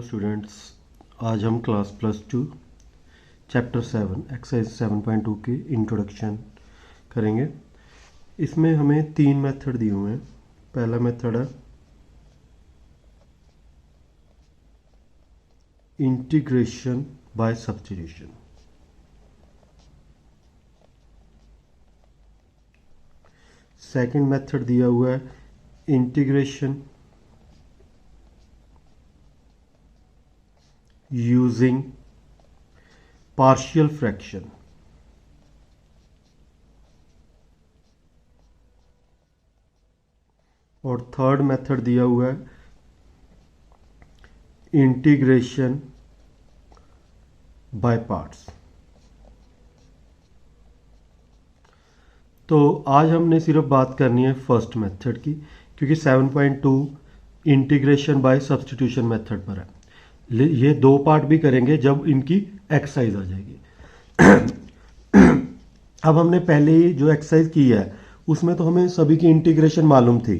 Students, आज हम class +2 chapter 7 exercise 7.2 की इंट्रोडक्शन करेंगे। इसमें हमें 3 मेथड दिए हुए हैं। पहला मेथड है integration by substitution. Second method दिया हुआ है इंटीग्रेशन using partial fraction। और थर्ड मेथड दिया हुआ है इंटीग्रेशन बाय पार्ट्स। तो आज हमने सिर्फ बात करनी है फर्स्ट मेथड की, क्योंकि 7.2 इंटीग्रेशन बाय सब्स्टिट्यूशन मेथड पर है। ये 2 पार्ट भी करेंगे जब इनकी एक्सरसाइज आ जाएगी। अब हमने पहले ही जो एक्सरसाइज की है उसमें तो हमें सभी की इंटीग्रेशन मालूम थी,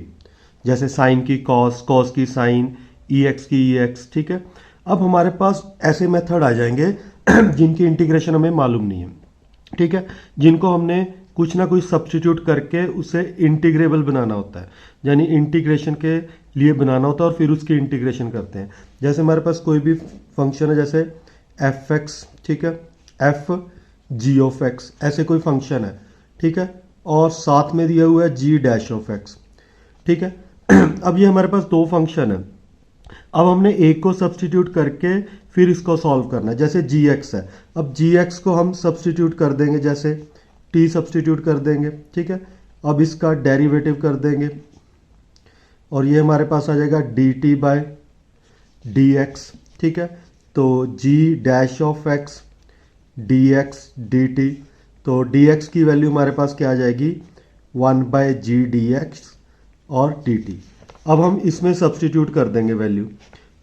जैसे साइन की कॉस, कॉस की साइन, EX की EX। ठीक है, अब हमारे पास ऐसे मेथड आ जाएंगे जिनकी इंटीग्रेशन हमें मालूम नहीं है। ठीक है, जिनको हमने कुछ ना कुछ सब्स्टिट्यूट करके उसे इंटीग्रेबल बनाना होता है, यानी इंटीग्रेशन के लिए बनाना होता है और फिर उसकी इंटीग्रेशन करते हैं। जैसे हमारे पास कोई भी फंक्शन है, जैसे fx, ठीक है, f(g)(x), ऐसे कोई फंक्शन है। ठीक है, और साथ में दिया हुआ है g'(x). ठीक है, अब ये हमारे पास 2 फंक्शन है। अब हमने एक को सब्स्टिट्यूट करके फिर इसको सॉल्व करना है। जैसे gx है, अब gx को हम सब्स्टिट्यूट कर देंगे, जैसे t सब्स्टिट्यूट कर देंगे। ठीक है, अब इसका डेरिवेटिव कर देंगे और ये हमारे पास आ जाएगा dt/dx। ठीक है, तो g'(x) dx dt, तो dx की वैल्यू हमारे पास क्या आ जाएगी 1/g dx और dt। अब हम इसमें सब्स्टिट्यूट कर देंगे वैल्यू,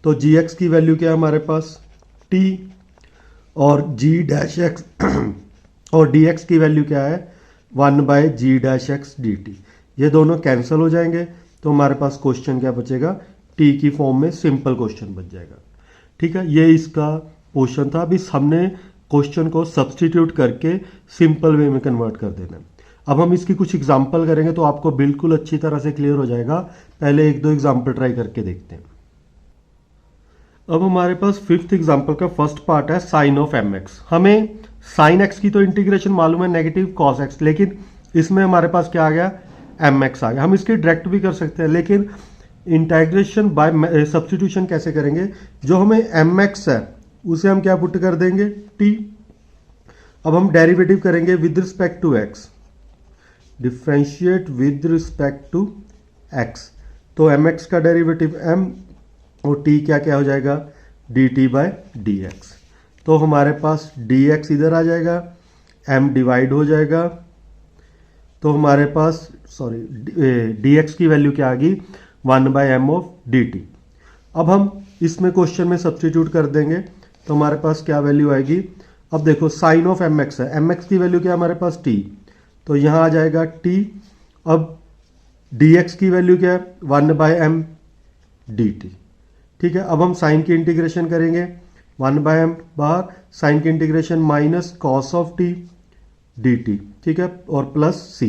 तो gx की वैल्यू क्या है हमारे पास t, और g'(x) और dx की वैल्यू क्या है 1/g'(x dt। ये दोनों कैंसिल हो जाएंगे, तो हमारे पास क्वेश्चन क्या बचेगा, टी की फॉर्म में सिंपल क्वेश्चन बच जाएगा। ठीक है, ये इसका पोर्शन था। अभी हमने क्वेश्चन को सब्स्टिट्यूट करके सिंपल वे में कन्वर्ट कर देना है। अब हम इसकी कुछ एग्जांपल करेंगे तो आपको बिल्कुल अच्छी तरह से क्लियर हो जाएगा। पहले 1-2 एग्जांपल ट्राई करके देखते हैं। अब हमारे पास 5th एग्जाम्पल का फर्स्ट पार्ट है साइन ऑफ mx। हमें साइन x की तो इंटीग्रेशन मालूम है, नेगेटिव cos x, लेकिन इसमें हमारे पास क्या आ गया mx आ गया। हम इसकी डायरेक्ट भी कर सकते हैं, लेकिन इंटीग्रेशन बाय सब्स्टिट्यूशन कैसे करेंगे, जो हमें mx है उसे हम क्या पुट कर देंगे t। अब हम डेरिवेटिव करेंगे with respect to x, differentiate with respect to x, तो mx का डेरिवेटिव m और t क्या क्या हो जाएगा dt/dx। तो हमारे पास dx इधर आ जाएगा, m डिवाइड हो जाएगा, तो हमारे पास dx की वैल्यू क्या आ गई 1/m ऑफ dt। अब हम इसमें क्वेश्चन में सब्स्टिट्यूट कर देंगे, तो हमारे पास क्या वैल्यू आएगी। अब देखो साइन ऑफ mx है, mx की वैल्यू क्या है हमारे पास t, तो यहाँ आ जाएगा t। अब dx की वैल्यू क्या है 1/m dt। ठीक है, अब हम साइन की इंटीग्रेशन करेंगे, 1/m बाहर, साइन की integration minus cos of t dt। ठीक है, और प्लस c।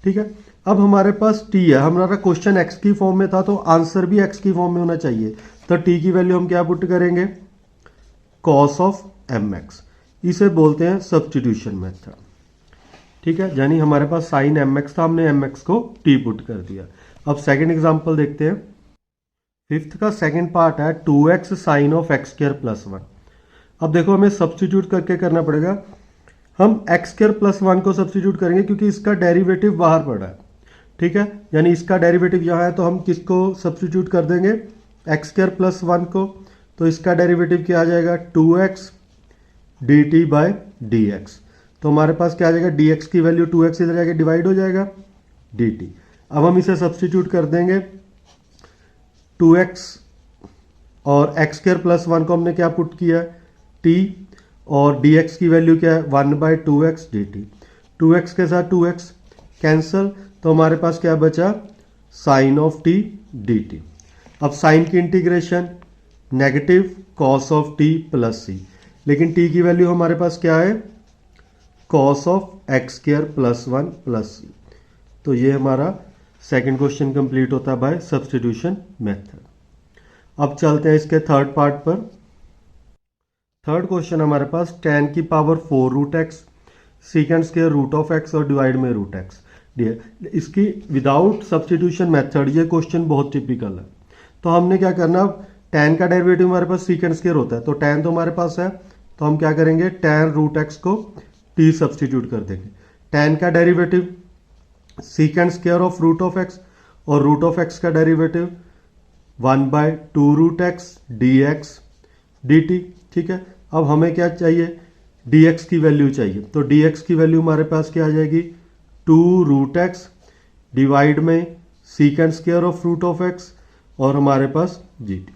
ठीक है, अब हमारे पास t है, हमारा क्वेश्चन x की फॉर्म में था तो आंसर भी x की फॉर्म में होना चाहिए, तो t की वैल्यू हम क्या पुट करेंगे cos ऑफ mx। इसे बोलते हैं सब्स्टिट्यूशन मेथड। ठीक है, यानी हमारे पास साइन mx था, हमने mx को t पुट कर दिया। अब सेकेंड एग्जाम्पल देखते हैं। 5th का सेकेंड पार्ट है 2x साइन ऑफ x² + 1। अब देखो हमें सब्स्टिट्यूट करके करना पड़ेगा। हम x² + 1 को सब्स्टिट्यूट करेंगे क्योंकि इसका डेरिवेटिव बाहर पड़ा है। ठीक है, यानी इसका डेरिवेटिव यहाँ है, तो हम किसको सब्स्टिट्यूट कर देंगे x² + 1 को, तो इसका डेरिवेटिव क्या आ जाएगा 2x dt/dx। तो हमारे पास क्या आ जाएगा dx की वैल्यू 2x इधर जाके डिवाइड हो जाएगा dt। अब हम इसे सब्स्टिट्यूट कर देंगे, 2x और x² + 1 को हमने क्या पुट किया t, और dx की वैल्यू क्या है 1/2x dt। 2x के साथ 2x कैंसल, तो हमारे पास क्या बचा साइन ऑफ t dt। अब साइन की integration negative cos of T plus C, लेकिन टी की वैल्यू हमारे पास क्या है, cos of X square plus 1 plus सी। तो ये हमारा सेकंड क्वेश्चन कंप्लीट होता है बाय सब्स्टिट्यूशन मेथड। अब चलते हैं इसके थर्ड पार्ट पर। थर्ड क्वेश्चन हमारे पास tan की power 4 root x, secant square root of x और डिवाइड में रूट एक्स दिया। इसकी विदाउट सब्स्टिट्यूशन मेथड ये क्वेश्चन बहुत टिपिकल है। तो हमने क्या करना, tan का डेरिवेटिव हमारे पास सीकेंड स्क्वायर होता है, तो tan तो हमारे पास है, तो हम क्या करेंगे, tan रूट एक्स को t सब्स्टिट्यूट कर देंगे। tan का derivative secant square of root of x, और रूट ऑफ एक्स का derivative 1/2 root x d x d t. ठीक है, अब हमें क्या चाहिए, dx की वैल्यू चाहिए। तो dx की वैल्यू हमारे पास क्या आ जाएगी, 2 रूट एक्स डिवाइड में secant square of root of x और हमारे पास dt।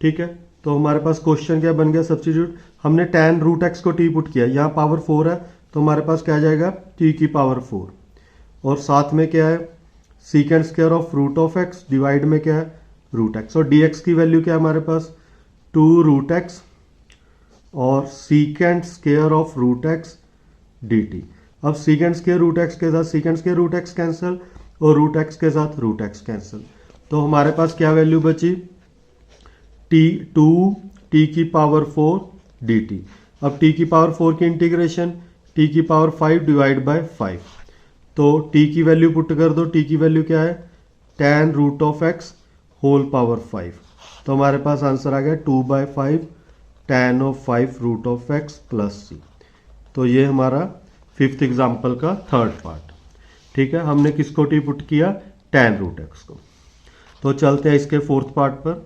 ठीक है, तो हमारे पास क्वेश्चन क्या बन गया, सब्स्टिट्यूट। हमने tan रूट एक्स को t पुट किया, यहाँ पावर 4 है, तो हमारे पास क्या आ जाएगा, t की पावर 4, और साथ में क्या है, secant square of root of x divide में क्या है, रूट एक्स, और dx की वैल्यू क्या है हमारे पास, 2 रूट एक्स और secant square of root x d t. अब सीकेंड स्क्वायर रूट एक्स के साथ secant square root x cancel, और रूट एक्स के साथ रूट एक्स कैंसिल, तो हमारे पास क्या वैल्यू बची, टी की पावर 4 डी टी। अब टी की पावर 4 की इंटीग्रेशन टी की पावर 5 डिवाइड बाय 5, तो टी की वैल्यू पुट कर दो, टी की वैल्यू क्या है, tan root of X whole power 5, तो हमारे पास आंसर आ गया 2/5 tan of 5 root of x plus सी। तो ये हमारा फिफ्थ एग्जाम्पल का थर्ड पार्ट। ठीक है, हमने किसको टी पुट किया, tan रूट एक्स को। तो चलते हैं इसके फोर्थ पार्ट पर।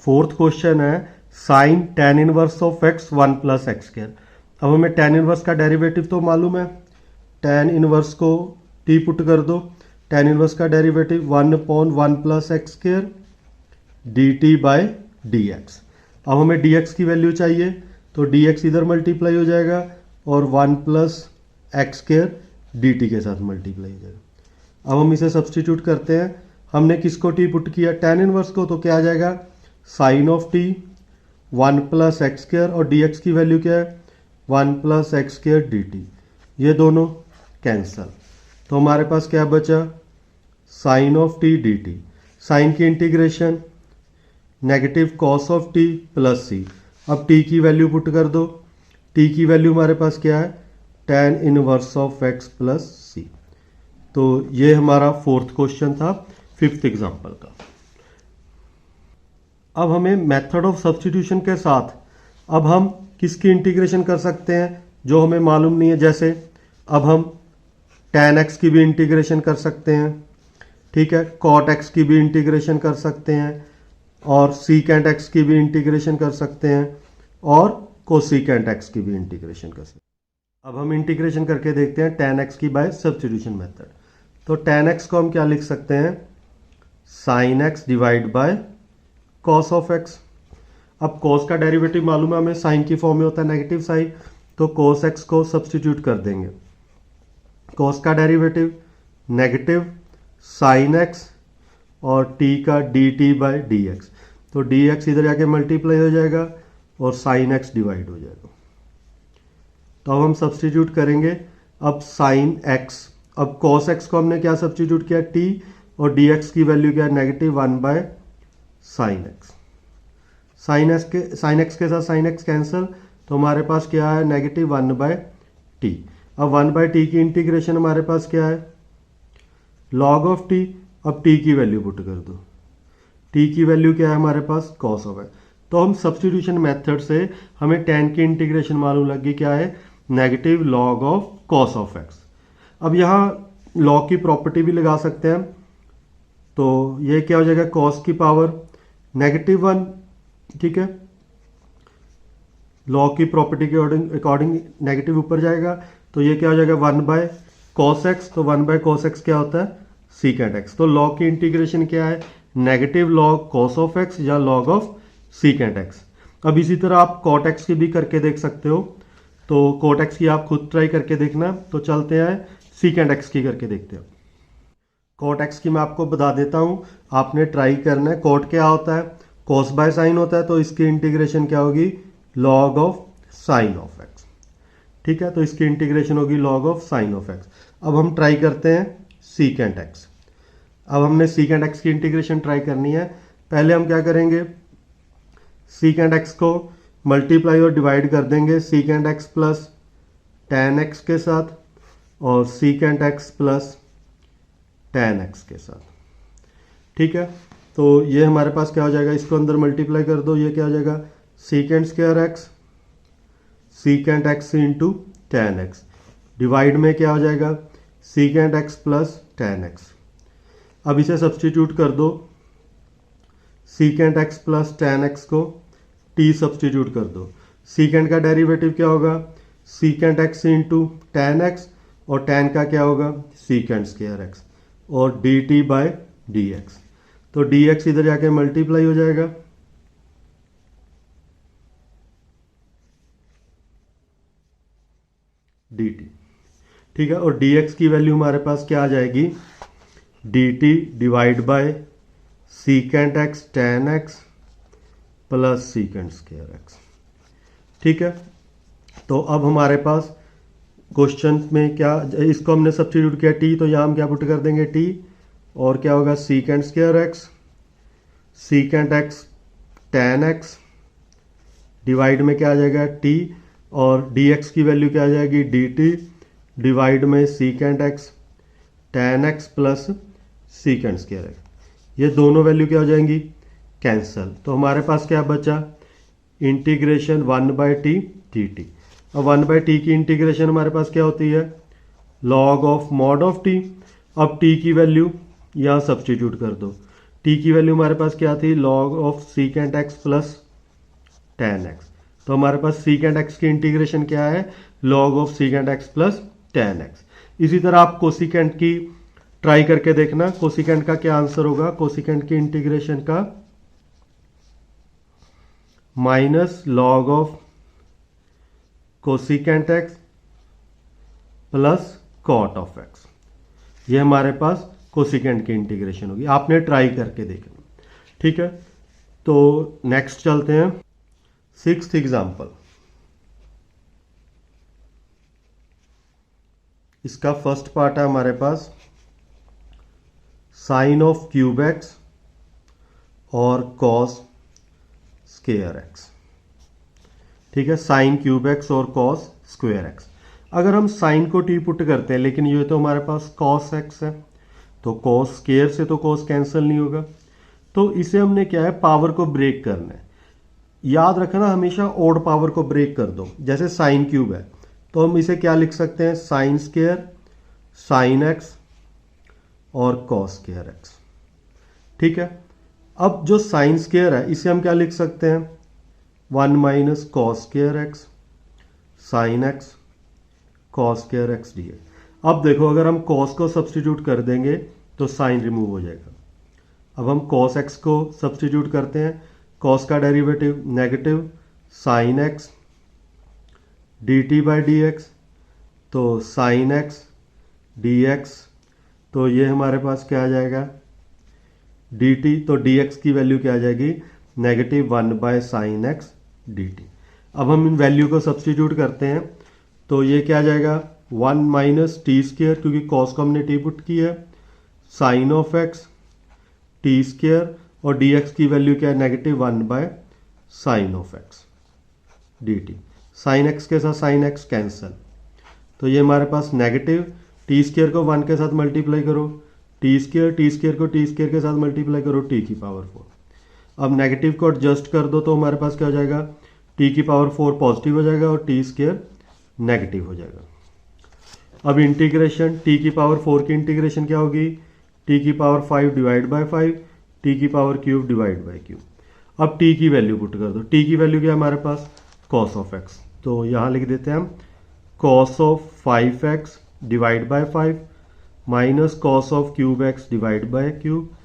फोर्थ क्वेश्चन है sine tan inverse of X 1 plus x square. अब हमें tan इनवर्स का डेरिवेटिव तो मालूम है, tan इनवर्स को टी पुट कर दो, tan इनवर्स का derivative 1/1 plus x square D t by d x. अब हमें dx की वैल्यू चाहिए, तो dx इधर मल्टीप्लाई हो जाएगा और 1 plus x square D T के साथ मल्टीप्लाई हो जाएगा। अब हम इसे सब्स्टिट्यूट करते हैं, हमने किसको t पुट किया, tan इनवर्स को, तो क्या आ जाएगा, sine of t 1 plus x square, और dx की वैल्यू क्या है, 1 plus x square D T, ये दोनों कैंसल, तो हमारे पास क्या बचा, sine of t D T. Sine की integration negative cos of T plus C. अब टी की वैल्यू पुट कर दो, टी की वैल्यू हमारे पास क्या है, tan inverse of x plus सी। तो ये हमारा फोर्थ क्वेश्चन था फिफ्थ एग्जाम्पल का। अब हमें मेथड ऑफ सब्स्टिट्यूशन के साथ अब हम किसकी इंटीग्रेशन कर सकते हैं जो हमें मालूम नहीं है, जैसे अब हम tan x की भी इंटीग्रेशन कर सकते हैं, ठीक है, cot x की भी इंटीग्रेशन कर सकते हैं, और सीकेंट एक्स की भी इंटीग्रेशन कर सकते हैं, और कोसीकेंट एक्स की भी इंटीग्रेशन कर सकते हैं। अब हम इंटीग्रेशन करके देखते हैं tan x की बाय सब्स्टिट्यूशन मेथड। तो tan x को हम क्या लिख सकते हैं, sine x divide by cos of x। अब cos का डेरिवेटिव मालूम है हमें, साइन की फॉर्म में होता है नेगेटिव साइन, तो cos x को सब्स्टिट्यूट कर देंगे। cos का डेरिवेटिव नेगेटिव साइन x और t का d t by d x, तो डी एक्स इधर जाके मल्टीप्लाई हो जाएगा और साइन x डिवाइड हो जाएगा। तो अब हम सब्स्टिट्यूट करेंगे, अब साइन x, अब cos x को हमने क्या सब्स्टिट्यूट किया, t, और dx की वैल्यू क्या है, negative 1 by sine x। Sine x के साथ साइन x कैंसिल, तो हमारे पास क्या है, नेगेटिव 1 बाय टी। अब 1 बाय टी की इंटीग्रेशन हमारे पास क्या है, लॉग ऑफ टी। अब t की वैल्यू पुट कर दो, t की वैल्यू क्या है हमारे पास, cos ऑफ x। तो हम सब्स्टिट्यूशन मेथड से हमें tan की इंटीग्रेशन मालूम लग गई, क्या है, negative log of cos of x। अब यहाँ लॉग की प्रॉपर्टी भी लगा सकते हैं, तो ये क्या हो जाएगा, cos की पावर -1, ठीक है, लॉग की प्रॉपर्टी के अकॉर्डिंग नेगेटिव ऊपर जाएगा, तो ये क्या हो जाएगा, 1 बाय cos x। तो 1 बाय cos x क्या होता है, सीकेंट x। तो लॉग की इंटीग्रेशन क्या है, negative log cos of x या लॉग ऑफ सीकेंट x। अब इसी तरह आप cot x की भी करके देख सकते हो, तो cot x की आप खुद ट्राई करके देखना। तो चलते हैं सीकेंट x की करके देखते हैं। cot x की मैं आपको बता देता हूं, आपने ट्राई करना है। cot क्या होता है, कॉस बाय साइन होता है तो इसकी इंटीग्रेशन क्या होगी, log of sine of x. ठीक है, तो इसकी इंटीग्रेशन होगी log of sine of x. अब हम ट्राई करते हैं सीकेंट एक्स। अब हमने सीकेंट एक्स की इंटीग्रेशन ट्राई करनी है। पहले हम क्या करेंगे, सीकेंट एक्स को मल्टीप्लाई और डिवाइड कर देंगे secant x plus tan x के साथ और secant x plus tan x के साथ। ठीक है, तो ये हमारे पास क्या हो जाएगा, इसको अंदर मल्टीप्लाई कर दो, ये क्या हो जाएगा secant square x secant x into tan x, divide में क्या हो जाएगा secant x plus tan x. अब इसे सब्सटीट्यूट कर दो, secant x plus tan x को टी सब्सटीट्यूट कर दो। सीकेंट का डेरिवेटिव क्या होगा, secant x into tan x, और टेन का क्या होगा सीकेंट स्क्वायर एक्स, और d t by d x. तो डी एक्स इधर जाके मल्टीप्लाई हो जाएगा, डी टी। ठीक है, और डी एक्स की वैल्यू हमारे पास क्या आ जाएगी, D T divide by secant x ten x plus secant square x. ठीक है, तो अब हमारे पास क्वेश्चन में क्या, इसको हमने सब्स्टिट्यूट किया टी, तो यहाँ हम क्या पुट कर देंगे टी, और क्या होगा secant square x secant x ten x, divide में क्या आ जाएगा टी, और डी एक्स की वैल्यू क्या आ जाएगी डी टी डिवाइड में secant x ten x plus secant square x. ये दोनों वैल्यू क्या हो जाएंगी कैंसल, तो हमारे पास क्या बचा integration one by T T T. अब वन बाय टी की इंटीग्रेशन हमारे पास क्या होती है log of mod of T. अब टी की वैल्यू यहाँ सब्सटीट्यूट कर दो, टी की वैल्यू हमारे पास क्या थी log of secant x plus tan x, तो हमारे पास सीकेंट एक्स की इंटीग्रेशन क्या है log of secant x plus tan x. इसी तरह आप कोसिकेंट की ट्राई करके देखना, कोसिकेंट का क्या आंसर होगा, कोसिकेंट की इंटीग्रेशन का minus log of cosecant x plus cot of x. ये हमारे पास कोसिकेंट की इंटीग्रेशन होगी, आपने ट्राई करके देखना। ठीक है, तो नेक्स्ट चलते हैं सिक्स्थ एग्जाम्पल। इसका फर्स्ट पार्ट है हमारे पास साइन ऑफ क्यूब एक्स और कॉस स्क्वायर एक्स। ठीक है, साइन क्यूब एक्स और कॉस स्क्वायर एक्स। अगर हम साइन को टी पुट करते हैं, लेकिन ये तो हमारे पास कॉस एक्स है, तो कॉस स्क्वायर से तो कॉस कैंसिल नहीं होगा, तो इसे हमने क्या है पावर को ब्रेक करना है। याद रखना हमेशा ओड पावर को ब्रेक कर दो, जैसे साइन क्यूब है तो हम इसे क्या लिख सकते हैं साइन स्क्वायर साइन एक्स और कॉस स्क्वायर एक्स। ठीक है, अब जो साइन स्क्वायर है इसे हम क्या लिख सकते हैं one minus cos square x sine x cos square x d x. अब देखो अगर हम कॉस को सब्सटीट्यूट कर देंगे तो साइन रिमूव हो जाएगा। अब हम कॉस एक्स को सब्सटीट्यूट करते हैं, कॉस का derivative negative sine x d t by d x, तो साइन एक्स डी एक्स, तो ये हमारे पास क्या आ जाएगा डी टी, तो डी एक्स की वैल्यू क्या आ जाएगी negative one by sine x d t. अब हम इन वैल्यू को सब्सटीट्यूट करते हैं तो ये क्या आ जाएगा वन माइनस टी स्क्वायर, क्योंकि कॉस को हमने टी पुट किया है, sine of x t square, और डी एक्स की वैल्यू क्या है negative one by sine of x d T. Sine x के साथ साइन एक्स कैंसिल, तो ये हमारे पास नेगेटिव टी स्क्वायर को वन के साथ मल्टीप्लाई करो, टी स्क्वायर को टी स्क्वायर के साथ मल्टीप्लाई करो टी की पावर फोर। अब नेगेटिव को एडजस्ट कर दो तो हमारे पास क्या हो जाएगा टी की पावर फोर पॉजिटिव हो जाएगा और टी स्क्वायर नेगेटिव हो जाएगा। अब इंटीग्रेशन टी की पावर फोर की इंटीग्रेशन क्या होगी टी की power five divide by five t की power cube divide by cube. अब टी की वैल्यू पुट कर दो, टी की वैल्यू क्या है हमारे पास कॉस ऑफ एक्स, तो यहाँ लिख देते हैं हम cos of five x divide by five minus cos of cube x divide by cube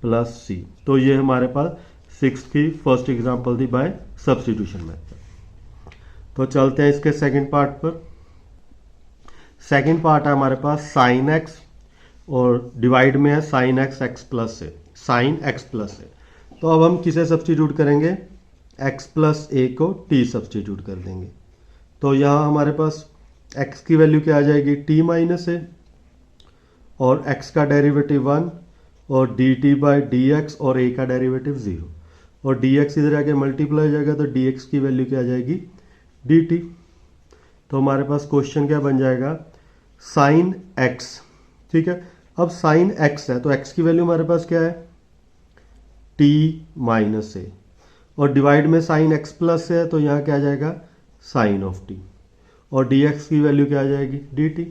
plus सी। तो ये हमारे पास सिक्स की फर्स्ट एग्जांपल थी बाय सब्स्टिट्यूशन मेथड। तो चलते हैं इसके सेकंड पार्ट पर। सेकंड पार्ट है हमारे पास साइन एक्स और डिवाइड में है साइन एक्स एक्स प्लस से, साइन एक्स प्लस से। तो अब हम किसे सब्स्टिट्यूट करेंगे, x प्लस ए को t सब्स्टिट्यूट कर देंगे। तो यहाँ हमारे पास x की वैल्यू क्या आ जाएगी, t माइनस ए, और x का डेरिवेटिव 1, और dt बाई डी एक्स, और a का डेरिवेटिव 0, और dx इधर आके मल्टीप्लाई हो जाएगा तो dx की वैल्यू क्या आ जाएगी, dt। तो हमारे पास क्वेश्चन क्या बन जाएगा, साइन x। ठीक है, अब साइन x है तो x की वैल्यू हमारे पास क्या है, t माइनस ए, और डिवाइड में साइन x प्लस है तो यहाँ क्या आ जाएगा, साइन ऑफ t, और dx की वैल्यू क्या आ जाएगी, dt।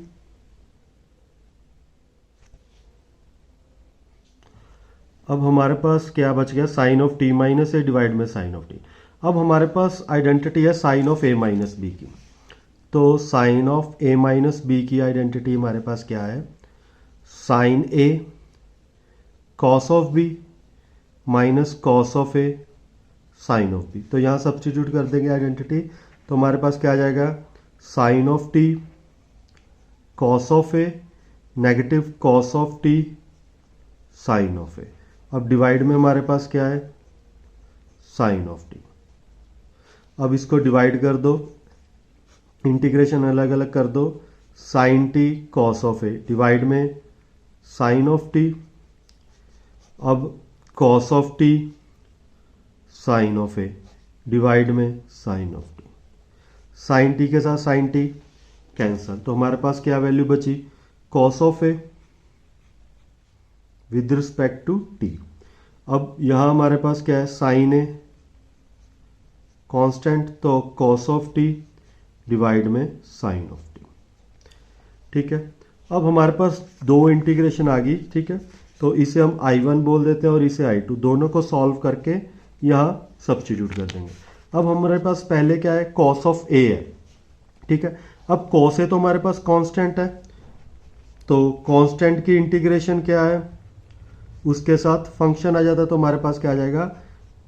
अब हमारे पास क्या बच गया, sine of t minus a divide में साइन ऑफ t। अब हमारे पास आइडेंटिटी है sine of a minus b की। तो sine of a minus b की आइडेंटिटी हमारे पास क्या है, sine a cos of b minus cos of a sine of b। तो यहाँ सब्स्टिट्यूट कर देंगे आइडेंटिटी, तो हमारे पास क्या आ जाएगा, sine of t cos of a negative cos of t sine of a। अब डिवाइड में हमारे पास क्या है, साइन ऑफ t। अब इसको डिवाइड कर दो, इंटीग्रेशन अलग अलग कर दो, sine t cos of a divide में साइन ऑफ t, अब cos of t sine of a divide में sine of t। Sine t के साथ साइन t कैंसल, तो हमारे पास क्या वैल्यू बची, cos of a with respect to t। अब यहां हमारे पास क्या है, साइन ए कांस्टेंट, तो कॉस ऑफ t डिवाइड में साइन ऑफ t। ठीक है, अब हमारे पास दो इंटीग्रेशन आ गई। ठीक है, तो इसे हम I1 बोल देते हैं और इसे I2, दोनों को सॉल्व करके यहाँ सब्स्टिट्यूट कर देंगे। अब हमारे पास पहले क्या है, कॉस ऑफ a है। ठीक है, अब कॉस ए तो हमारे पास कांस्टेंट है, तो कांस्टेंट की इंटीग्रेशन क्या है, उसके साथ फंक्शन आ जाता है, तो हमारे पास क्या आ जाएगा,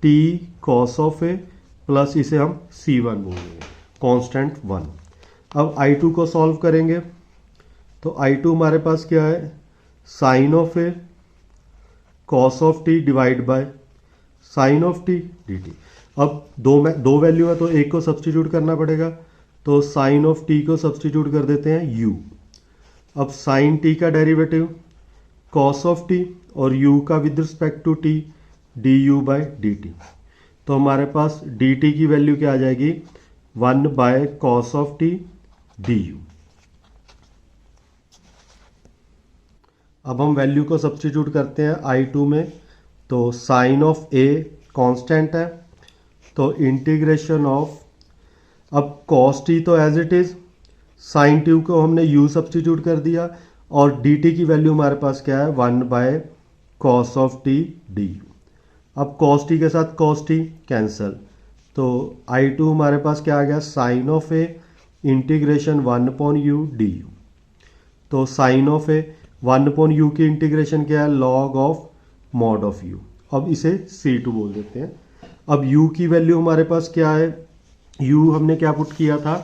t cos of A plus इसे हम c1 बोलेंगे, कांस्टेंट 1। अब I2 को सॉल्व करेंगे, तो I2 हमारे पास क्या है, sine of a cos of t divide by sine of t dt। अब दो वैल्यू है तो एक को सब्स्टिट्यूट करना पड़ेगा, तो साइन ऑफ t को सब्स्टिट्यूट कर देते हैं u। अब साइन t का डेरिवेटिव कॉस ऑफ t और u का with respect to t du by dt। तो हमारे पास dt की वैल्यू क्या आ जाएगी, 1 bye cos of t du। अब हम वैल्यू को सब्स्टिट्यूट करते हैं I2 में, तो साइन ऑफ a कांस्टेंट है, तो इंटीग्रेशन ऑफ, अब कॉस t तो as it is, sine t को हमने u सब्स्टिट्यूट कर दिया, और dt की वैल्यू हमारे पास क्या है, 1 bye cos of t du। अब कॉस t के साथ कॉस t कैंसल, तो I2 हमारे पास क्या आ गया, sine of a integration 1 upon u du। तो sine of a 1 upon u की इंटीग्रेशन क्या है, log of mod of u। अब इसे c2 बोल देते हैं। अब u की वैल्यू हमारे पास क्या है, u हमने क्या पुट किया था,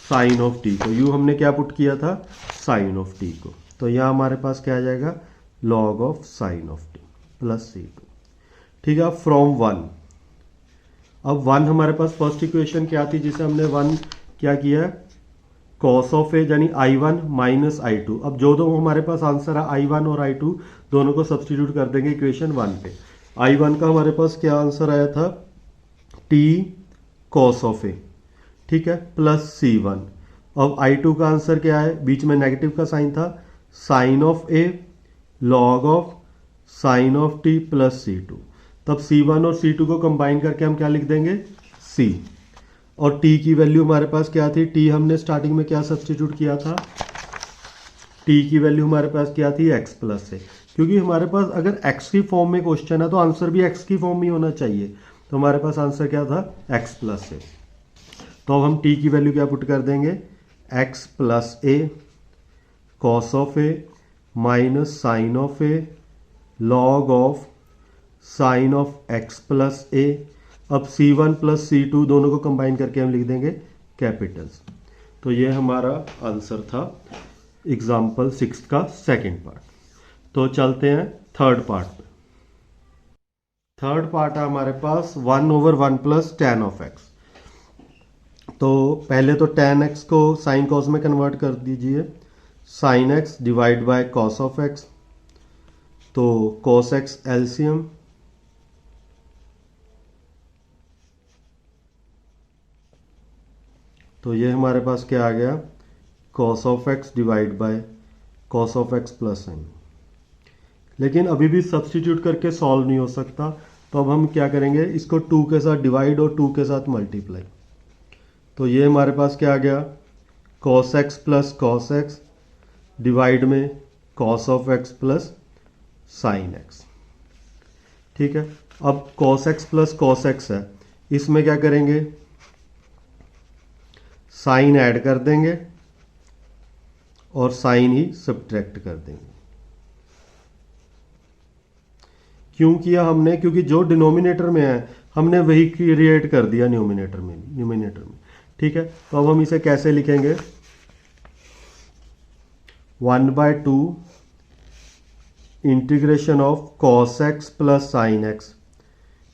साइन ऑफ t को, u हमने क्या पुट किया था, साइन ऑफ t को। तो यहाँ हमारे पास क्या आ जाएगा, log of sine of t plus c2। ठीक है, फ्रॉम 1। अब 1 हमारे पास फर्स्ट इक्वेशन क्या थी, जिसे हमने 1 क्या किया, कॉस ऑफ ए यानी I1 माइनस I2। अब जो दो हमारे पास आंसर है I1 और I2, दोनों को सब्स्टिट्यूट कर देंगे इक्वेशन 1 पे। I1 का हमारे पास क्या आंसर आया था, t कॉस ऑफ ए, ठीक है, प्लस c1। अब I2 का आंसर क्या है, बीच में नेगेटिव का साइन था, sine of a log of sine of t plus c2। तब c1 और c2 को कंबाइन करके हम क्या लिख देंगे, c। और t की वैल्यू हमारे पास क्या थी, t हमने स्टार्टिंग में क्या सब्स्टिट्यूट किया था, t की वैल्यू हमारे पास क्या थी, x प्लस से। क्योंकि हमारे पास अगर x की फॉर्म में क्वेश्चन है तो आंसर भी x की फॉर्म में होना चाहिए, तो हमारे पास आंसर क्या था, x प्लस से। तो अब हम t की वैल्यू क्या पुट कर देंगे, x plus a cos of a minus sine of a log of sine of x plus a. अब c1 प्लस c2 दोनों को कंबाइन करके हम लिख देंगे कैपिटल्स। तो ये हमारा आंसर था एग्जाम्पल 6 का सेकंड पार्ट। तो चलते हैं थर्ड पार्ट पे। थर्ड पार्ट है हमारे पास 1/1 प्लस tan ऑफ एक्स। तो पहले तो tan x को साइन कॉस में कन्वर्ट कर दीजिए, sine x divide by cos of x, तो cos x एलसीएम, तो ये हमारे पास क्या आ गया, cos of x divide by cos of x plus sine. लेकिन अभी भी सब्स्टिट्यूट करके सॉल्व नहीं हो सकता, तो अब हम क्या करेंगे, इसको 2 के साथ डिवाइड और 2 के साथ मल्टीप्लाई। तो ये हमारे पास क्या आ गया, cos x plus cos x divide में cos of x plus sine x। ठीक है, अब cos x plus cos x है, इसमें क्या करेंगे, साइन ऐड कर देंगे और साइन ही सब्ट्रैक्ट कर देंगे। क्यों किया हमने, क्योंकि जो डिनोमिनेटर में है हमने वही क्रिएट कर दिया न्यूमिनेटर में। ठीक है, तो अब हम इसे कैसे लिखेंगे, 1/2 integration of cos x plus sine x,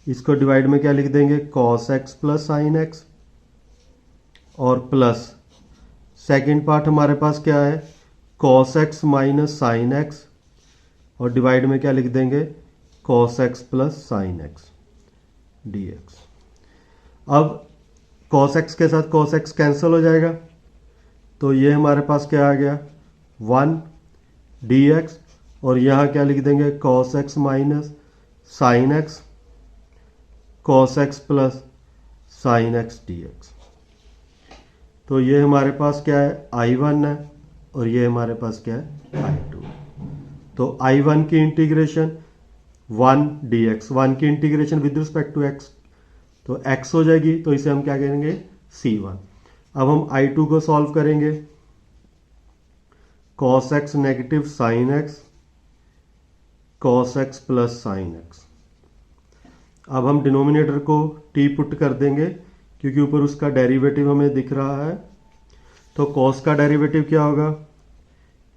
इसको डिवाइड में क्या लिख देंगे, cos x plus sine x, और प्लस सेकेंड पार्ट हमारे पास क्या है, cos x minus sine x, और डिवाइड में क्या लिख देंगे, cos x plus sine x dx। अब cos x के साथ cos x कैंसिल हो जाएगा, तो ये हमारे पास क्या आ गया, 1 dx, और यहाँ क्या लिख देंगे, cos x minus sine x, cos x plus sine x dx। तो ये हमारे पास क्या है, I1 है, और ये हमारे पास क्या है, I2। तो I1 की इंटीग्रेशन 1 dx, 1 की integration with respect to x, तो x हो जाएगी, तो इसे हम क्या करेंगे, C1। अब हम I2 को सॉल्व करेंगे, cos x negative sine x, cos x plus sine x। अब हम डिनोमिनेटर को t पुट कर देंगे, क्योंकि ऊपर उसका डेरिवेटिव हमें दिख रहा है। तो cos का डेरिवेटिव क्या होगा,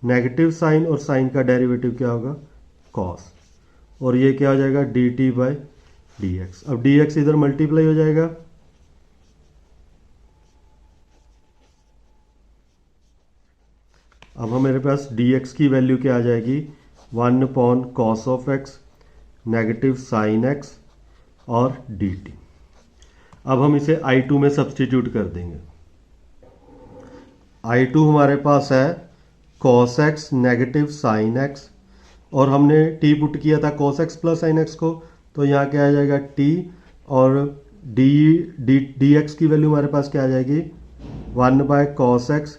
नेगेटिव साइन, और साइन का डेरिवेटिव क्या होगा, cos, और ये क्या हो जाएगा, dt बाय dx। अब dx इधर मल्टीप्लाई हो जाएगा, अब हमारे पास dx की वैल्यू क्या आ जाएगी, 1/cos of x negative sine x और dt। अब हम इसे I2 में सब्स्टिट्यूट कर देंगे। I2 हमारे पास है cos x negative sine x, और हमने t पुट किया था cos x plus sine x को, तो यहाँ क्या आ जाएगा t, और dx की वैल्यू हमारे पास क्या आ जाएगी, 1/cos x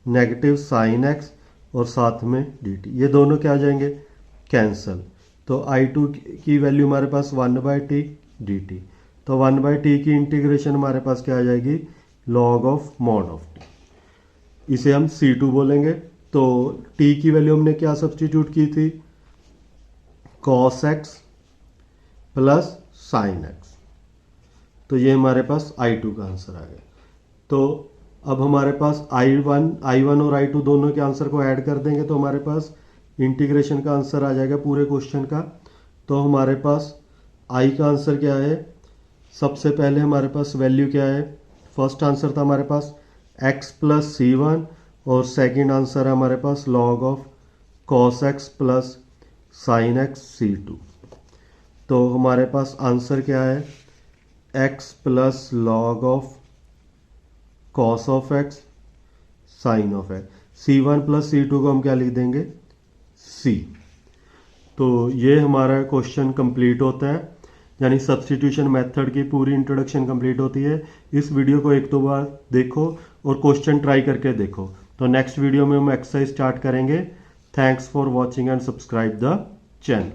negative sine x, और साथ में dt, ये दोनों क्या आ जाएंगे, कैंसल। तो I2 की वैल्यू हमारे पास 1/t dt, तो 1/t की इंटीग्रेशन हमारे पास क्या आ जाएगी, log of mod of t, इसे हम C2 बोलेंगे। तो t की वैल्यू हमने क्या सब्स्टिट्यूट की थी, cos x plus sine x, तो ये हमारे पास I2 का आंसर आ गया। तो अब हमारे पास I1 और I2 दोनों के आंसर को ऐड कर देंगे, तो हमारे पास इंटीग्रेशन का आंसर आ जाएगा पूरे क्वेश्चन का। तो हमारे पास I का आंसर क्या है, सबसे पहले हमारे पास वैल्यू क्या है, फर्स्ट आंसर था हमारे पास x प्लस C1, और सेकेंड आंसर है हमारे पास log of cos x plus sine x C2। तो हमारे पास आंसर क्या है, x plus log of cos of x sine of x, C1 plus C2 को हम क्या लिख देंगे, C। तो ये हमारा क्वेश्चन कंप्लीट होता है, यानी सब्स्टिट्यूशन मेथड की पूरी इंट्रोडक्शन कंप्लीट होती है। इस वीडियो को 1-2 बार देखो और क्वेश्चन ट्राई करके देखो। तो नेक्स्ट वीडियो में हम एक्सरसाइज स्टार्ट करेंगे। Thanks for watching and subscribe the channel.